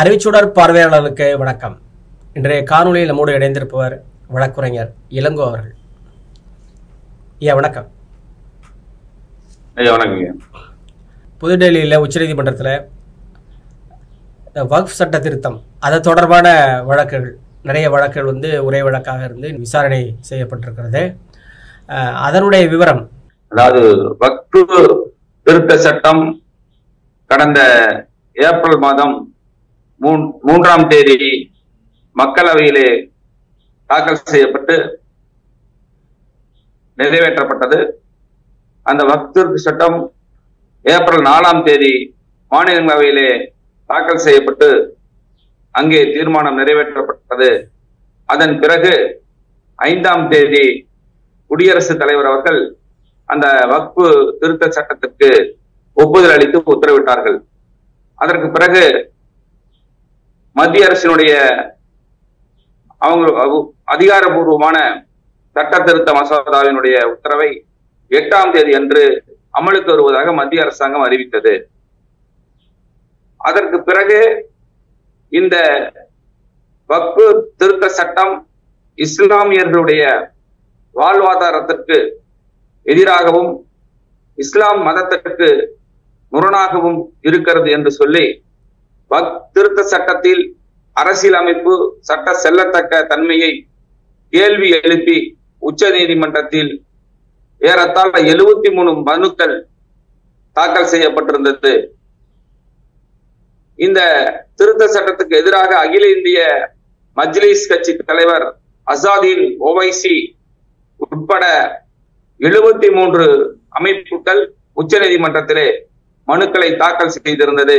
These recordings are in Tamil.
அறிவிச்சுடர் பார்வையாளர்களுக்கு வணக்கம். இன்றைய காணொலியில் நம்மோடு இணைந்திருப்பவர் வழக்குரைஞர் இளங்கோ அவர்கள். ஐயா வணக்கம். வணக்கம். புதுடெல்லியில் உச்சநீதிமன்றத்தில் வக்ஃப் சட்ட திருத்தம் அது தொடர்பான வழக்குகள் நிறைய வழக்குகள் ஒரே வழக்காக இருந்து விசாரணை செய்யப்பட்டிருக்கிறது. அதனுடைய விவரம், அதாவது வக்ஃப் திருத்த சட்டம் கடந்த ஏப்ரல் மாதம் 3ஆம் தேதி மக்களவையிலே தாக்கல் செய்யப்பட்டு நிறைவேற்றப்பட்டது. அந்த வக்ஃப் திருத்த சட்டம் ஏப்ரல் 4ஆம் தேதி மாநிலங்களவையிலே தாக்கல் செய்யப்பட்டு அங்கே தீர்மானம் நிறைவேற்றப்பட்டது. அதன் பிறகு 5ஆம் தேதி குடியரசுத் தலைவர் அவர்கள் அந்த வக்ஃப் திருத்த சட்டத்திற்கு ஒப்புதல் அளித்து உத்தரவிட்டார்கள். அதற்கு பிறகு மத்திய அரசினுடைய அதிகாரபூர்வமான சட்ட திருத்த மசோதாவினுடைய உத்தரவை 8ஆம் தேதி அன்று அமலுக்கு வருவதாக மத்திய அரசாங்கம் அறிவித்தது. அதற்கு பிறகு இந்த வக்ஃப் திருத்த சட்டம் இஸ்லாமியர்களுடைய வாழ்வாதாரத்திற்கு எதிராகவும் இஸ்லாம் மதத்திற்கு முரணாகவும் இருக்கிறது என்று சொல்லி வக்ஃப் திருத்த சட்டத்தில் அரசியலமைப்பு சட்ட செல்லத்தக்க தன்மையை கேள்வி எழுப்பி உச்ச நீதிமன்றத்தில் ஏறத்தாழ 73 மனுக்கள் தாக்கல் செய்யப்பட்டிருந்தது. இந்த திருத்த சட்டத்துக்கு எதிராக அகில இந்திய மஜ்லிஸ் கட்சி தலைவர் அசாதீன் ஓவைசி உட்பட 73 அமைப்புகள் உச்ச நீதிமன்றத்திலே மனுக்களை தாக்கல் செய்திருந்தது.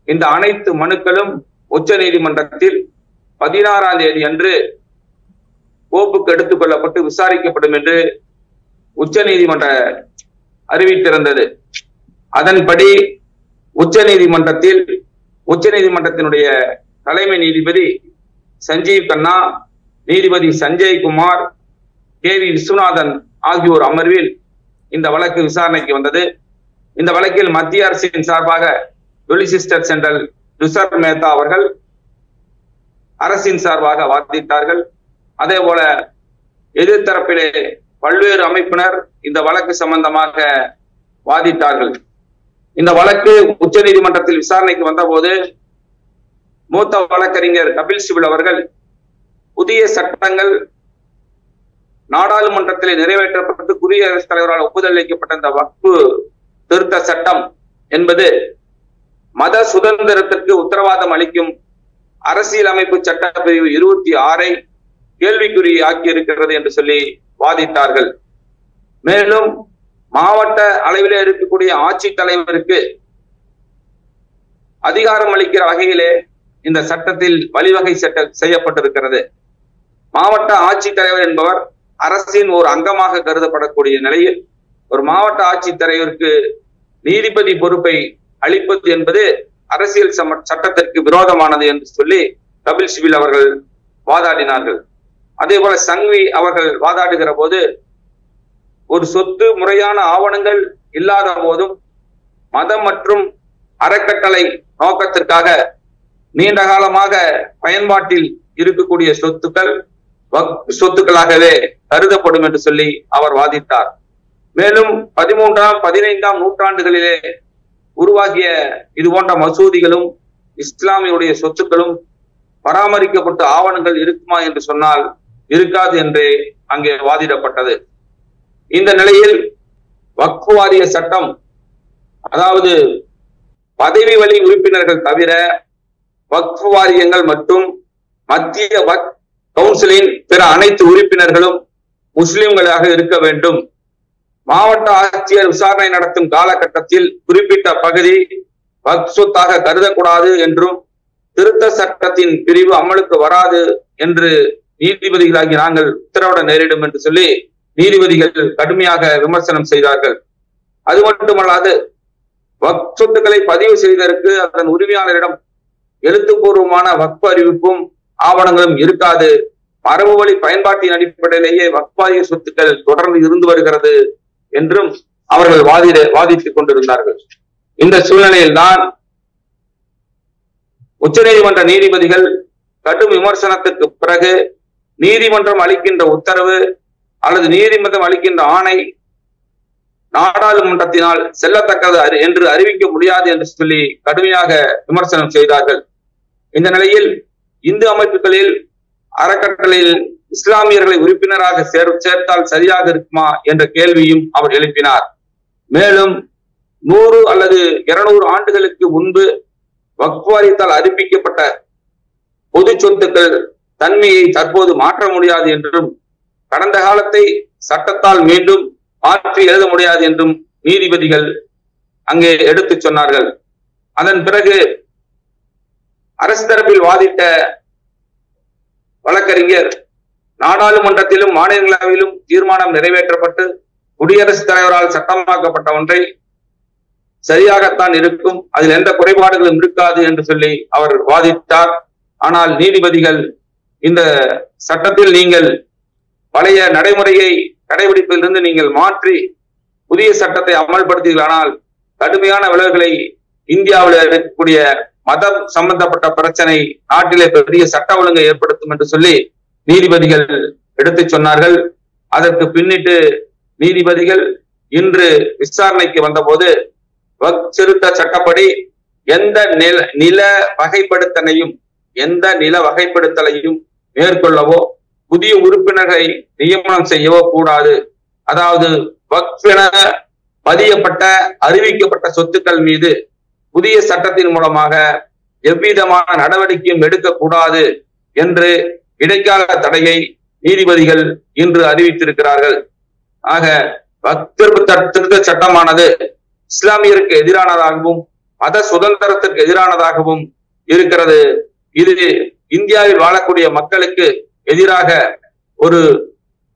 இந்த அனைத்து மனுக்களும் உச்ச நீதிமன்றத்தில் 16ஆம் தேதி அன்று கோப்புக்கு எடுத்துக் கொள்ளப்பட்டு விசாரிக்கப்படும் என்று உச்ச நீதிமன்ற அறிவித்திருந்தது. அதன்படி உச்ச நீதிமன்றத்தினுடைய தலைமை நீதிபதி சஞ்சீவ் கண்ணா, நீதிபதி சஞ்சய் குமார், கேவி விஸ்வநாதன் ஆகியோர் அமர்வில் இந்த வழக்கு விசாரணைக்கு வந்தது. இந்த வழக்கில் மத்திய அரசின் சார்பாக சொலிசிஸ்டர் ஜெனரல் துஷர் மேத்தா அவர்கள் அரசின் சார்பாக வாதிட்டார்கள். அதே போல எதிர்த்தரப்பிலே பல்வேறு அமைப்பினர் இந்த வழக்கு சம்பந்தமாக வாதிட்டார்கள். இந்த வழக்கு உச்ச நீதிமன்றத்தில் விசாரணைக்கு வந்தபோது மூத்த வழக்கறிஞர் கபில் சிபில் அவர்கள் புதிய சட்டங்கள் நாடாளுமன்றத்தில் நிறைவேற்றப்பட்டு குடியரசுத் தலைவரால் ஒப்புதல் அளிக்கப்பட்ட இந்த வக்ஃப் திருத்த சட்டம் என்பது மத சுதந்திரத்திற்கு உத்தரவாதம் அளிக்கும் அரசியலமைப்பு சட்ட பிரிவு 26ஐ கேள்விக்குறி ஆக்கி இருக்கிறது என்று சொல்லி வாதிட்டார்கள். மேலும் மாவட்ட அளவிலே இருக்கக்கூடிய ஆட்சி தலைவருக்கு அதிகாரம் அளிக்கிற வகையிலே இந்த சட்டத்தில் வழிவகை செய்யப்பட்டிருக்கிறது. மாவட்ட ஆட்சித்தலைவர் என்பவர் அரசின் ஒரு அங்கமாக கருதப்படக்கூடிய நிலையில் ஒரு மாவட்ட ஆட்சித்தலைவருக்கு நீதிபதி பொறுப்பை அளிப்பது என்பது அரசியல் சட்டத்திற்கு விரோதமானது என்று சொல்லி கபில் சிபில் அவர்கள் வாதாடினார்கள். அதே போல சங்வி அவர்கள் வாதாடுகிற போது ஒரு சொத்து முறையான ஆவணங்கள் இல்லாத போதும் மதம் மற்றும் அறக்கட்டளை நோக்கத்திற்காக நீண்ட காலமாக பயன்பாட்டில் இருக்கக்கூடிய சொத்துக்களாகவே கருதப்படும் என்று சொல்லி அவர் வாதிட்டார். மேலும் 13ஆம் 15ஆம் நூற்றாண்டுகளிலே உருவாகிய இது போன்ற மசூதிகளும் இஸ்லாமியுடைய சொத்துக்களும் பராமரிக்கப்பட்ட ஆவணங்கள் இருக்குமா என்று சொன்னால் இருக்காது என்றே அங்கே வாதிடப்பட்டது. இந்த நிலையில் வக்ஃப் வாரிய சட்டம், அதாவது பதவி வழி உறுப்பினர்கள் தவிர வக்ஃப் வாரியங்கள் மற்றும் மத்திய வக்ஃப் கவுன்சிலின் பிற அனைத்து உறுப்பினர்களும் முஸ்லிம்களாக இருக்க வேண்டும். மாவட்ட ஆட்சியர் விசாரணை நடத்தும் காலகட்டத்தில் குறிப்பிட்ட பகுதி வக்ஃப் சொத்தாக கருதக்கூடாது என்றும் திருத்த சட்டத்தின் பிரிவு அமலுக்கு வராது என்று நீதிபதிகளாகி நாங்கள் உத்தரவிட நேரிடும் என்று சொல்லி நீதிபதிகள் கடுமையாக விமர்சனம் செய்தார்கள். அது மட்டுமல்லாது வக்ஃப் சொத்துக்களை பதிவு செய்வதற்கு அதன் உரிமையாளரிடம் எழுத்துப்பூர்வமான வக்ஃப் அறிவிப்பும் ஆவணங்களும் இருக்காது. மரபு வழி பயன்பாட்டின் அடிப்படையிலேயே வக்ஃப் வாரிய சொத்துக்கள் தொடர்ந்து இருந்து வருகிறது என்றும் அவர்கள் வாதிட்டுக் கொண்டிருந்தார்கள். இந்த சூழ்நிலையில் தான் உச்சநீதிமன்ற நீதிபதிகள் கடும் விமர்சனத்துக்கு பிறகு நீதிமன்றம் அளிக்கின்ற உத்தரவு அல்லது நீதிமன்றம் அளிக்கின்ற ஆணை நாடாளுமன்றத்தினால் செல்லத்தக்கது என்று அறிவிக்க முடியாது என்று சொல்லி கடுமையாக விமர்சனம் செய்தார்கள். இந்த நிலையில் இந்து அமைப்புகளில் அறக்கட்டளையில் இஸ்லாமியர்களை உறுப்பினராக சேர்த்தால் சரியாக இருக்குமா என்ற கேள்வியும் அவர் எழுப்பினார். மேலும் 100 அல்லது 200 ஆண்டுகளுக்கு முன்பு வக்ஃப் வாரியத்தால் அறிவிக்கப்பட்ட பொது சொத்துக்கள் தன்மையை தற்போது மாற்ற முடியாது என்றும் கடந்த காலத்தை சட்டத்தால் மீண்டும் மாற்றி எழுத முடியாது என்றும் நீதிபதிகள் அங்கே எடுத்து சொன்னார்கள். அதன் பிறகு அரசு தரப்பில் வாதிட்ட வழக்கறிஞர் நாடாளுமன்றத்திலும் மாநிலங்களவையிலும் தீர்மானம் நிறைவேற்றப்பட்டு குடியரசுத் தலைவரால் சட்டமாக்கப்பட்ட ஒன்றை சரியாகத்தான் இருக்கும், அதில் எந்த குறைபாடுகளும் இருக்காது என்று சொல்லி அவர் வாதிட்டார். ஆனால் நீதிபதிகள் இந்த சட்டத்தில் நீங்கள் பழைய நடைமுறையை கடைபிடிப்பிலிருந்து நீங்கள் மாற்றி புதிய சட்டத்தை அமல்படுத்தீர்களானால் கடுமையான விளைவுகளை இந்தியாவில் இருக்கக்கூடிய மதம் சம்பந்தப்பட்ட பிரச்சனை நாட்டிலே பெரிய சட்ட ஒழுங்கை ஏற்படுத்தும் என்று சொல்லி நீதிபதிகள் எடுத்து சொன்னார்கள். அதற்கு பின்னிட்டு நீதிபதிகள் இன்று விசாரணைக்கு வந்தபோது வக்ஃப் திருத்த சட்டப்படி எந்த நில வகைப்படுத்தலையும் மேற்கொள்ளவோ புதிய உறுப்பினர்களை நியமனம் செய்யவோ கூடாது. அதாவது வக்ஃப் என பதியப்பட்ட அறிவிக்கப்பட்ட சொத்துக்கள் மீது புதிய சட்டத்தின் மூலமாக எவ்விதமான நடவடிக்கையும் எடுக்கக்கூடாது என்று இடைக்கால தடையை நீதிபதிகள் இன்று அறிவித்திருக்கிறார்கள். ஆக வக்ஃப் திருத்த சட்டமானது இஸ்லாமியருக்கு எதிரானதாகவும் மத சுதந்திரத்திற்கு எதிரானதாகவும் இருக்கிறது. இது இந்தியாவில் வாழக்கூடிய மக்களுக்கு எதிராக ஒரு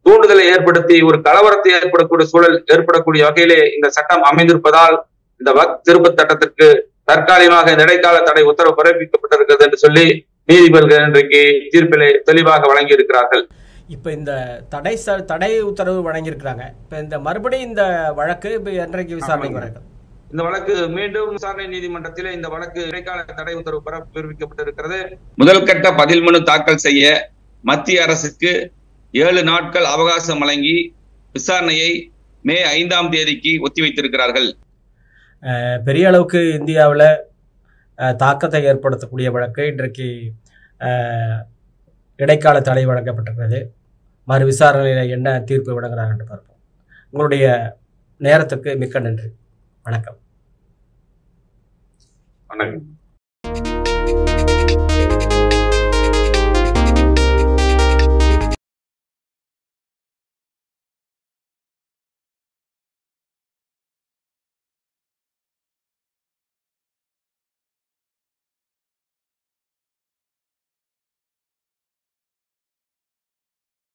தூண்டுதலை ஏற்படுத்தி ஒரு கலவரத்தை ஏற்படக்கூடிய சூழல் ஏற்படக்கூடிய வகையிலே இந்த சட்டம் அமைந்திருப்பதால் இந்த வக்ஃப் திருத்த சட்டத்திற்கு தற்காலிகமாக இடைக்கால தடை உத்தரவு பிறப்பிக்கப்பட்டிருக்கிறது என்று சொல்லி நீதிபதிகள் இன்றைக்கு தீர்ப்பிலே தெளிவாக வழங்கி இருக்கிறார்கள். இப்ப இந்த தடை உத்தரவு வழங்கியிருக்கிறாங்க. இப்ப இந்த மறுபடியும் இந்த வழக்கு இன்றைக்கு விசாரணைக்கு வருகிறது. இந்த வழக்கு மீண்டும் விசாரணை நீதிமன்றத்திலே இந்த வழக்கு இடைக்கால தடை உத்தரவு பிறப்பிக்கப்பட்டிருக்கிறது. முதல் கட்ட பதில் மனு தாக்கல் செய்ய மத்திய அரசுக்கு 7 நாட்கள் அவகாசம் வழங்கி விசாரணையை மே 5ஆம் தேதிக்கு ஒத்திவைத்திருக்கிறார்கள். பெரிய அளவுக்கு இந்தியாவில் தாக்கத்தை ஏற்படுத்தக்கூடிய வழக்கு இன்றைக்கு இடைக்கால தடை வழங்கப்பட்டிருக்கிறது. மறு விசாரணையில் என்ன தீர்ப்பு வழங்குகிறார் என்று பார்ப்போம். உங்களுடைய நேரத்துக்கு மிக்க நன்றி. வணக்கம். வணக்கம்.